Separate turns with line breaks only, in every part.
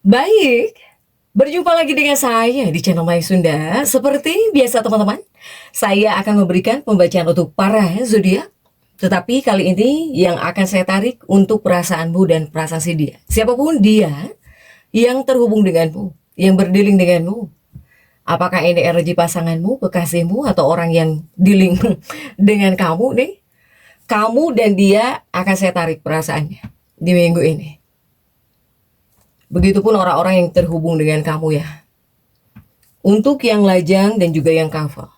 Baik, berjumpa lagi dengan saya di channel Maya Sunda. Seperti biasa teman-teman, saya akan memberikan pembacaan untuk para zodiak. Tetapi kali ini yang akan saya tarik untuk perasaanmu dan perasaan si dia. Siapapun dia yang terhubung denganmu, yang berdealing denganmu. Apakah ini energi pasanganmu, kekasihmu, atau orang yang dealing dengan kamu nih. Kamu dan dia akan saya tarik perasaannya di minggu ini. Begitupun orang-orang yang terhubung dengan kamu ya. Untuk yang lajang dan juga yang kafal.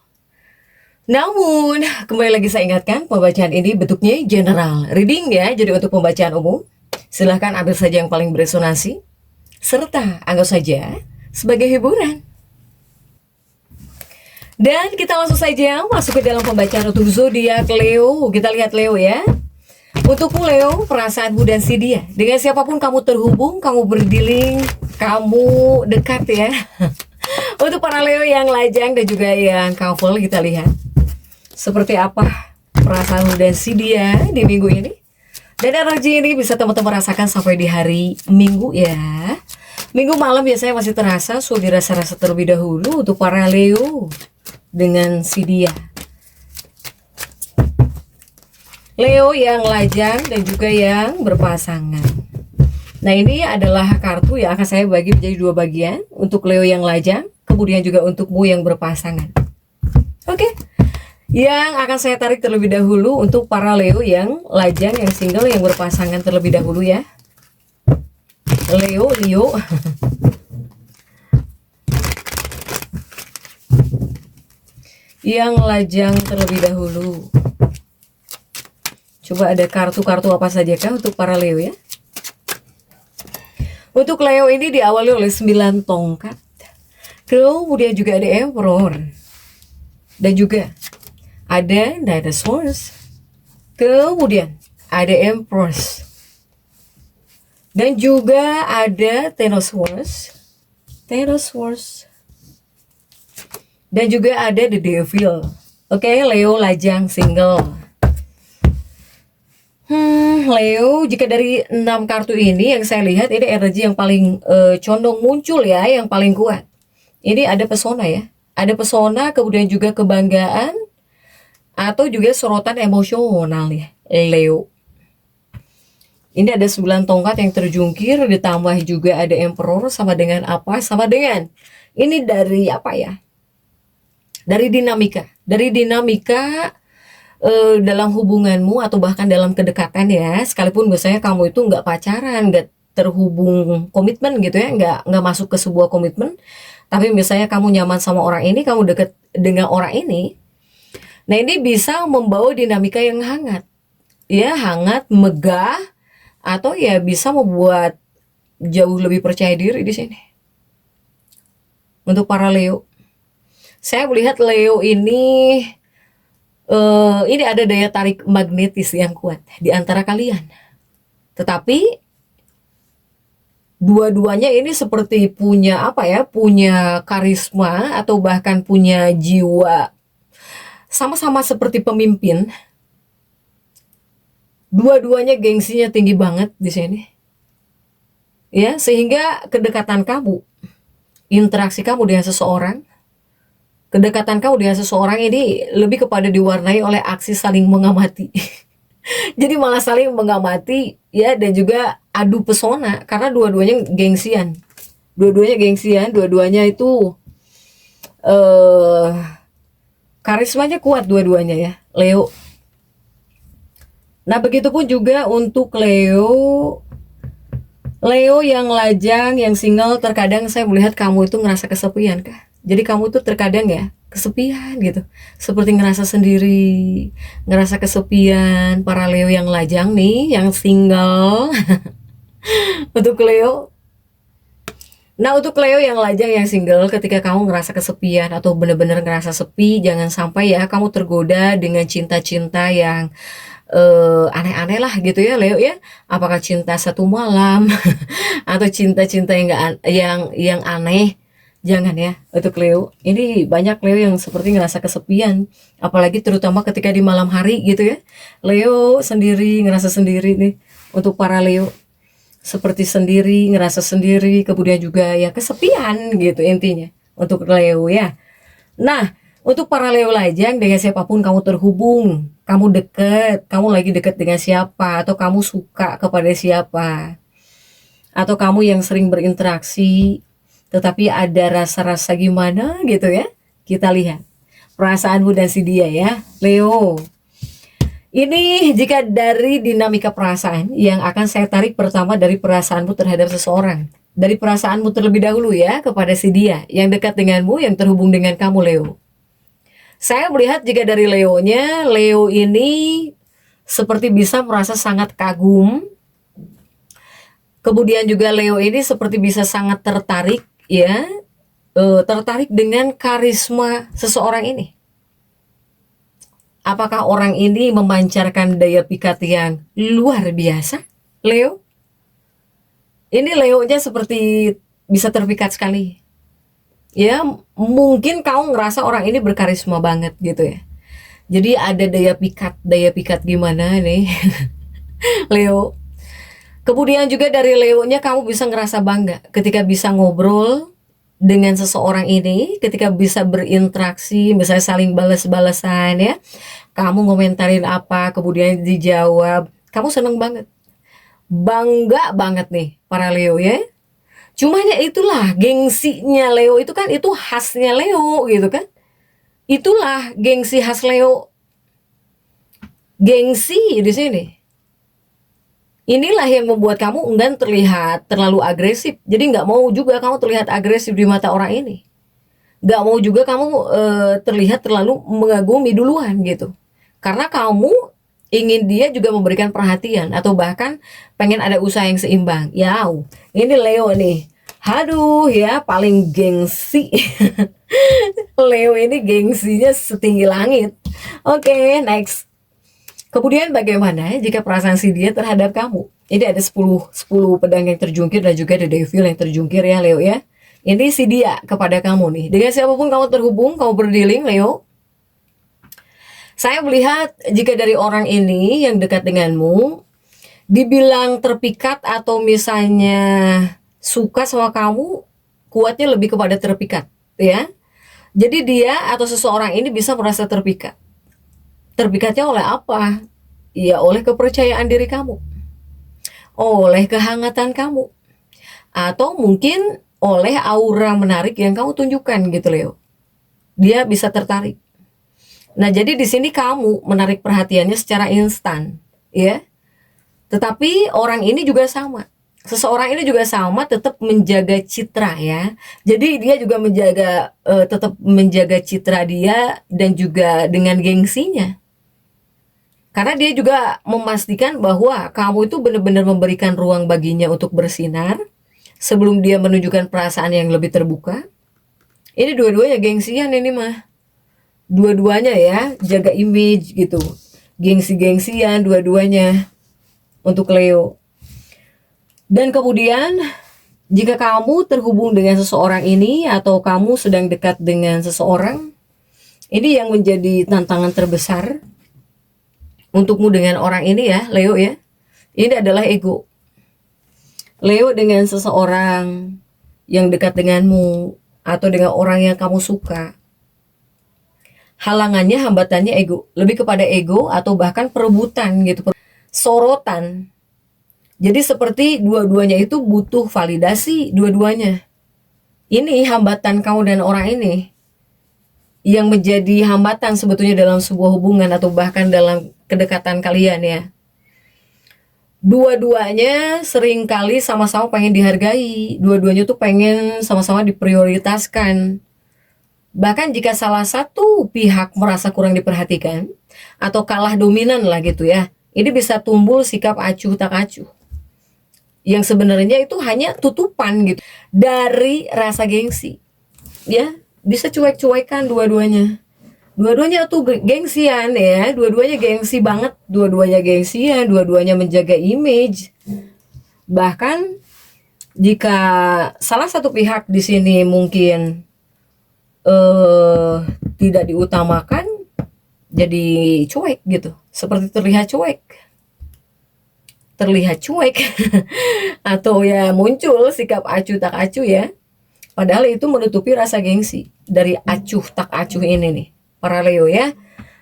Namun, kembali lagi saya ingatkan, pembacaan ini bentuknya general reading ya. Jadi untuk pembacaan umum, silahkan ambil saja yang paling beresonansi. Serta anggap saja sebagai hiburan. Dan kita langsung saja masuk ke dalam pembacaan untuk zodiak Leo. Kita lihat Leo ya. Untukmu Leo, perasaanmu dan si dia. Dengan siapapun kamu terhubung, kamu berdealing, kamu dekat ya. Untuk para Leo yang lajang dan juga yang couple, kita lihat seperti apa perasaanmu dan si dia di minggu ini. Dan energi ini bisa teman-teman rasakan sampai di hari Minggu ya. Minggu malam biasanya masih terasa, so dirasa-rasa terlebih dahulu untuk para Leo dengan si dia. Leo yang lajang dan juga yang berpasangan. Nah ini adalah kartu yang akan saya bagi menjadi dua bagian. Untuk Leo yang lajang, kemudian juga untukmu yang berpasangan. Oke. Yang akan saya tarik terlebih dahulu untuk para Leo yang lajang, yang single, yang berpasangan terlebih dahulu ya. Leo. Yang lajang terlebih dahulu. Coba ada kartu-kartu apa saja kah untuk para Leo ya. Untuk Leo ini diawali oleh 9 tongkat. Kemudian juga ada Emperor. Dan juga ada Knight of Swords. Kemudian ada Empress. Dan juga ada Ten of Swords. Dan juga ada The Devil. Oke, Leo lajang single. Leo, jika dari 6 kartu ini yang saya lihat ini energi yang paling condong muncul ya, yang paling kuat. Ini ada pesona ya. Ada pesona, kemudian juga kebanggaan atau juga sorotan emosional ya, Leo. Ini ada 9 tongkat yang terjungkir, ditambah juga ada Emperor sama dengan apa? Sama dengan ini dari apa ya? Dari dinamika. Dalam hubunganmu atau bahkan dalam kedekatan ya, sekalipun biasanya kamu itu nggak pacaran, nggak terhubung komitmen gitu ya, nggak masuk ke sebuah komitmen, tapi misalnya kamu nyaman sama orang ini, kamu deket dengan orang ini, nah ini bisa membawa dinamika yang hangat ya, hangat, megah, atau ya bisa membuat jauh lebih percaya diri di sini. Untuk para Leo, saya melihat Leo ini ada daya tarik magnetis yang kuat di antara kalian. Tetapi dua-duanya ini seperti punya apa ya, punya karisma atau bahkan punya jiwa sama-sama seperti pemimpin. Dua-duanya gengsinya tinggi banget di sini. Ya, sehingga kedekatan kamu, interaksi kamu dengan seseorang, kedekatan kamu dengan seseorang ini lebih kepada diwarnai oleh aksi saling mengamati. Jadi malah saling mengamati ya, dan juga adu pesona karena dua-duanya gengsian. Dua-duanya itu karismanya kuat dua-duanya ya, Leo. Nah, begitupun juga untuk Leo yang lajang, yang single, terkadang saya melihat kamu itu ngerasa kesepian kah? Jadi kamu tuh terkadang ya kesepian gitu, seperti ngerasa sendiri, ngerasa kesepian. Para Leo yang lajang nih, yang single. Untuk Leo. Nah, untuk Leo yang lajang, yang single, ketika kamu ngerasa kesepian atau bener-bener ngerasa sepi, jangan sampai ya kamu tergoda dengan cinta-cinta yang aneh-aneh lah gitu ya Leo ya. Apakah cinta satu malam atau cinta-cinta yang aneh. Jangan ya untuk Leo. Ini banyak Leo yang seperti ngerasa kesepian, apalagi terutama ketika di malam hari gitu ya. Leo sendiri, ngerasa sendiri nih untuk para Leo. seperti sendiri, ngerasa sendiri, kemudian juga ya kesepian gitu intinya untuk Leo ya. Nah, untuk para Leo Lajang, dengan siapapun kamu terhubung, kamu deket, kamu lagi deket dengan siapa, atau kamu suka kepada siapa, atau kamu yang sering berinteraksi, tetapi ada rasa-rasa gimana gitu ya, kita lihat perasaanmu dan si dia ya, Leo. Ini jika dari dinamika perasaan yang akan saya tarik pertama dari perasaanmu terhadap seseorang. Dari perasaanmu terlebih dahulu ya kepada si dia yang dekat denganmu, yang terhubung dengan kamu Leo. Saya melihat jika dari Leonya, Leo ini seperti bisa merasa sangat kagum. Kemudian juga Leo ini seperti bisa sangat tertarik ya, tertarik dengan karisma seseorang ini. Apakah orang ini memancarkan daya pikat yang luar biasa, Leo? Ini Leo-nya seperti bisa terpikat sekali. Ya, mungkin kamu ngerasa orang ini berkarisma banget gitu ya. Jadi ada daya pikat gimana nih, Leo. Kemudian juga dari Leo-nya kamu bisa ngerasa bangga ketika bisa ngobrol dengan seseorang ini, ketika bisa berinteraksi, misalnya saling balas-balasan ya. Kamu ngomentarin apa, kemudian dijawab. Kamu seneng banget. Bangga banget nih para Leo ya. Cuman ya itulah gengsinya Leo itu kan, itu khasnya Leo gitu kan. Itulah gengsi khas Leo. Gengsi di sini. Inilah yang membuat kamu enggan terlihat terlalu agresif. Jadi nggak mau juga kamu terlihat agresif di mata orang ini. Nggak mau juga kamu terlihat terlalu mengagumi duluan gitu. Karena kamu ingin dia juga memberikan perhatian atau bahkan pengen ada usaha yang seimbang. Ya, ini Leo nih. Aduh ya, paling gengsi. Leo ini gengsinya setinggi langit. Oke, next. Kemudian bagaimana jika perasaan si dia terhadap kamu? Ini ada 10 pedang yang terjungkir dan juga ada devil yang terjungkir ya Leo ya. Ini si dia kepada kamu nih. Dengan siapapun kamu terhubung, kamu berdealing Leo. Saya melihat jika dari orang ini yang dekat denganmu, dibilang terpikat atau misalnya suka sama kamu, kuatnya lebih kepada terpikat ya. Jadi dia atau seseorang ini bisa merasa terpikat. Terpikatnya oleh apa? Ya oleh kepercayaan diri kamu, oleh kehangatan kamu, atau mungkin oleh aura menarik yang kamu tunjukkan gitu Leo. Dia bisa tertarik. Nah jadi di sini kamu menarik perhatiannya secara instan, ya. Tetapi orang ini juga sama. Seseorang ini juga sama, tetap menjaga citra ya. Jadi dia juga menjaga, tetap menjaga citra dia dan juga dengan gengsinya. Karena dia juga memastikan bahwa kamu itu benar-benar memberikan ruang baginya untuk bersinar sebelum dia menunjukkan perasaan yang lebih terbuka. Ini dua-duanya gengsian ini mah. Dua-duanya ya, jaga image gitu. Gengsi-gengsian dua-duanya untuk Leo. Dan kemudian jika kamu terhubung dengan seseorang ini atau kamu sedang dekat dengan seseorang, ini yang menjadi tantangan terbesar untukmu dengan orang ini ya, Leo ya. Ini adalah ego. Leo dengan seseorang yang dekat denganmu atau dengan orang yang kamu suka, halangannya, hambatannya ego. Lebih kepada ego atau bahkan perebutan gitu, sorotan. Jadi seperti dua-duanya itu butuh validasi, dua-duanya. Ini hambatan kamu dan orang ini yang menjadi hambatan sebetulnya dalam sebuah hubungan atau bahkan dalam kedekatan kalian ya. Dua-duanya seringkali sama-sama pengen dihargai, dua-duanya tuh pengen sama-sama diprioritaskan. Bahkan jika salah satu pihak merasa kurang diperhatikan atau kalah dominan lah gitu ya, ini bisa tumbuh sikap acuh tak acuh. Yang sebenarnya itu hanya tutupan gitu dari rasa gengsi. Ya, bisa cuek-cuekan dua-duanya. Dua-duanya tuh gengsian ya, dua-duanya gengsi banget, dua-duanya gengsian, dua-duanya menjaga image. Bahkan jika salah satu pihak di sini mungkin tidak diutamakan, jadi cuek gitu, seperti terlihat cuek. terlihat cuek atau ya muncul sikap acuh tak acuh ya. Padahal itu menutupi rasa gengsi dari acuh tak acuh ini nih, para Leo ya.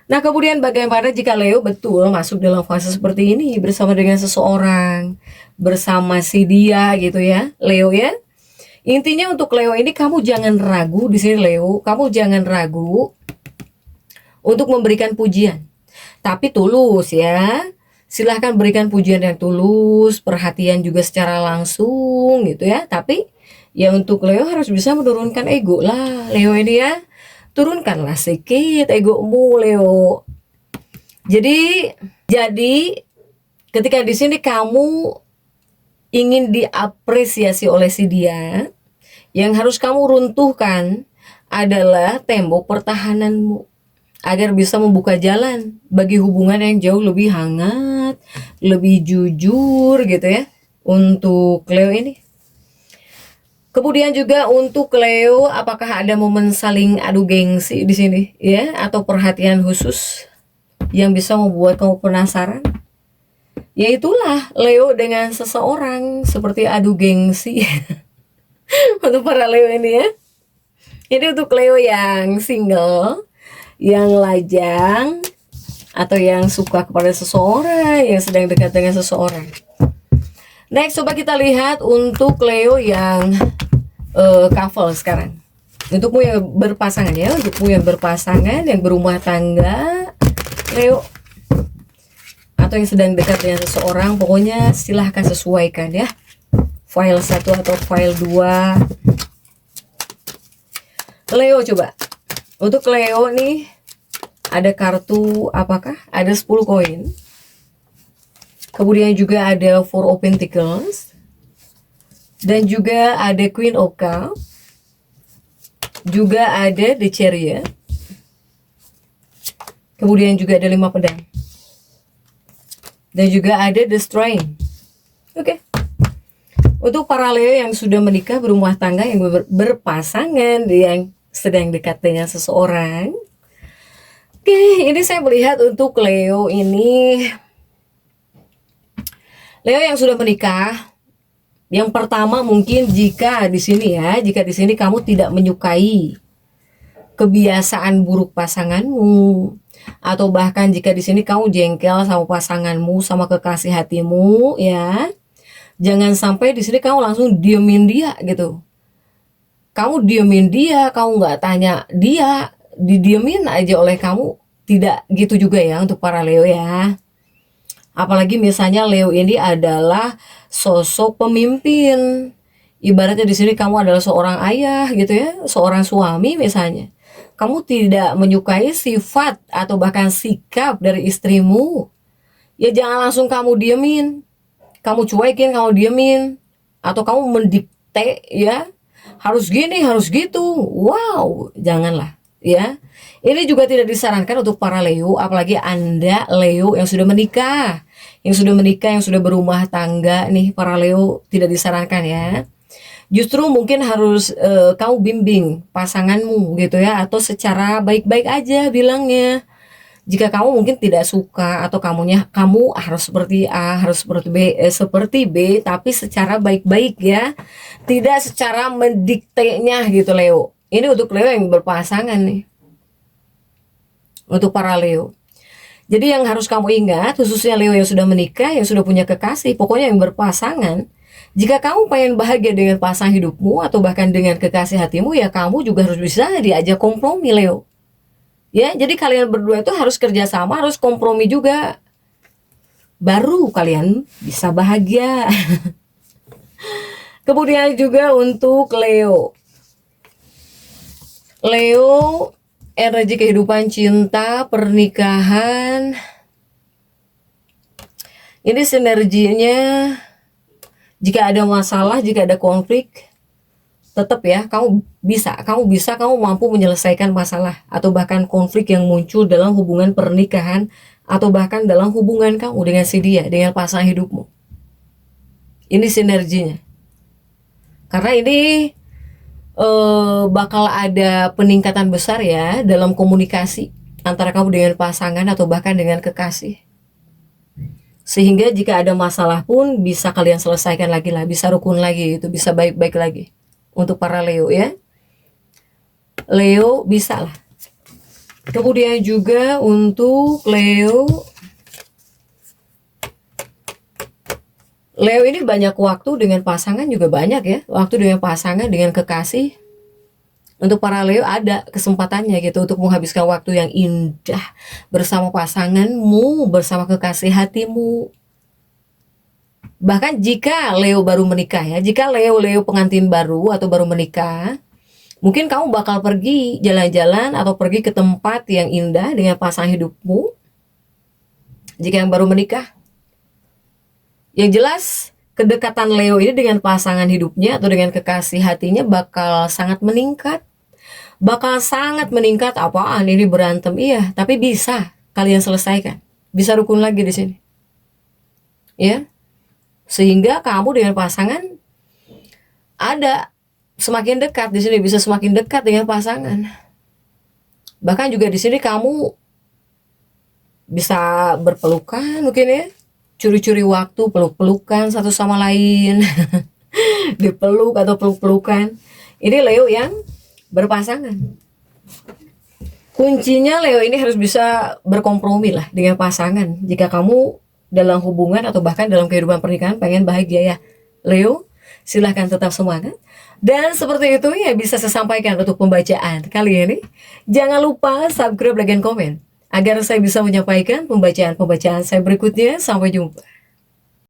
Nah, kemudian bagaimana jika Leo betul masuk dalam fase seperti ini bersama dengan seseorang, bersama si dia gitu ya, Leo ya. Intinya untuk Leo ini kamu jangan ragu di sini Leo, kamu jangan ragu untuk memberikan pujian. Tapi tulus ya. Silahkan berikan pujian yang tulus, perhatian juga secara langsung gitu ya. Tapi ya untuk Leo harus bisa menurunkan ego lah Leo ini ya. Turunkanlah sedikit egomu Leo. Jadi ketika di sini kamu ingin diapresiasi oleh si dia, yang harus kamu runtuhkan adalah tembok pertahananmu agar bisa membuka jalan bagi hubungan yang jauh lebih hangat, lebih jujur gitu ya untuk Leo ini. Kemudian juga untuk Leo, apakah ada momen saling adu gengsi di sini ya atau perhatian khusus yang bisa membuat kamu penasaran? Ya itulah Leo dengan seseorang seperti adu gengsi untuk para Leo ini ya. Ini untuk Leo yang single, yang lajang, atau yang suka kepada seseorang, yang sedang dekat dengan seseorang. Next, coba kita lihat untuk Leo yang couple sekarang. Untukmu yang berpasangan ya, untukmu yang berpasangan, yang berumah tangga, Leo, atau yang sedang dekat dengan seseorang, pokoknya silahkan sesuaikan ya. File 1 atau file 2. Leo coba. Untuk Leo nih ada kartu apakah? Ada 10 koin. Kemudian juga ada 4 of Pentacles. Dan juga ada Queen of Cups. Juga ada The Chariot. Kemudian juga ada 5 pedang. Dan juga ada The Strength. Oke. Untuk para Leo yang sudah menikah, berumah tangga, yang berpasangan, yang sedang dekat dengan seseorang. Oke, ini saya melihat untuk Leo ini. Leo yang sudah menikah, yang pertama mungkin jika di sini kamu tidak menyukai kebiasaan buruk pasanganmu, atau bahkan jika di sini kamu jengkel sama pasanganmu, sama kekasih hatimu ya, jangan sampai di sini kamu langsung diemin dia gitu. Kamu diemin dia, kamu nggak tanya dia, didiemin aja oleh kamu. Tidak gitu juga ya untuk para Leo ya. Apalagi misalnya Leo ini adalah sosok pemimpin. Ibaratnya di sini kamu adalah seorang ayah gitu ya, seorang suami misalnya. Kamu tidak menyukai sifat atau bahkan sikap dari istrimu. Ya jangan langsung kamu diemin. Kamu cuekin, kamu diemin. Atau kamu mendikte ya. Harus gini, harus gitu. Wow, janganlah ya. Ini juga tidak disarankan untuk para Leo, apalagi Anda Leo yang sudah menikah. Yang sudah berumah tangga nih para Leo, tidak disarankan ya. Justru mungkin harus kamu bimbing pasanganmu gitu ya, atau secara baik-baik aja bilangnya. Jika kamu mungkin tidak suka atau kamu harus seperti A, harus seperti B, tapi secara baik-baik ya. Tidak secara mendiktenya gitu Leo. Ini untuk Leo yang berpasangan nih. Untuk para Leo. Jadi yang harus kamu ingat, khususnya Leo yang sudah menikah, yang sudah punya kekasih, pokoknya yang berpasangan, jika kamu pengen bahagia dengan pasangan hidupmu atau bahkan dengan kekasih hatimu, ya kamu juga harus bisa diajak kompromi Leo. Ya, jadi kalian berdua itu harus kerjasama, harus kompromi juga. Baru kalian bisa bahagia. Kemudian juga untuk Leo. Leo, energi kehidupan cinta, pernikahan. Ini sinerginya, jika ada masalah, jika ada konflik, tetap ya, kamu mampu menyelesaikan masalah atau bahkan konflik yang muncul dalam hubungan pernikahan atau bahkan dalam hubungan kamu dengan si dia, dengan pasangan hidupmu. Ini sinerginya. Karena ini bakal ada peningkatan besar ya dalam komunikasi antara kamu dengan pasangan atau bahkan dengan kekasih. Sehingga jika ada masalah pun bisa kalian selesaikan lagi lah, bisa rukun lagi, itu bisa baik-baik lagi. Untuk para Leo ya. Leo bisa lah. Kemudian juga untuk Leo ini banyak waktu dengan pasangan juga banyak ya. Waktu dengan pasangan, dengan kekasih. Untuk para Leo ada kesempatannya gitu untuk menghabiskan waktu yang indah bersama pasanganmu, bersama kekasih hatimu. Bahkan jika Leo baru menikah ya, jika Leo pengantin baru atau baru menikah, mungkin kamu bakal pergi jalan-jalan atau pergi ke tempat yang indah dengan pasangan hidupmu. Jika yang baru menikah, yang jelas kedekatan Leo ini dengan pasangan hidupnya atau dengan kekasih hatinya bakal sangat meningkat. Bakal sangat meningkat. Apaan ini berantem? Iya, tapi bisa kalian selesaikan. Bisa rukun lagi di sini. Ya. Sehingga kamu dengan pasangan ada semakin dekat di sini, bisa semakin dekat dengan pasangan. Bahkan juga di sini kamu bisa berpelukan mungkin ya. Curi-curi waktu, peluk-pelukan satu sama lain. Dipeluk atau peluk-pelukan. Ini Leo yang berpasangan. Kuncinya Leo ini harus bisa berkompromi lah dengan pasangan. Jika kamu dalam hubungan atau bahkan dalam kehidupan pernikahan pengen bahagia ya Leo, silahkan tetap semangat. Dan seperti itu ya bisa saya sampaikan untuk pembacaan kali ini. Jangan lupa subscribe, like, dan komen agar saya bisa menyampaikan pembacaan-pembacaan saya berikutnya. Sampai jumpa.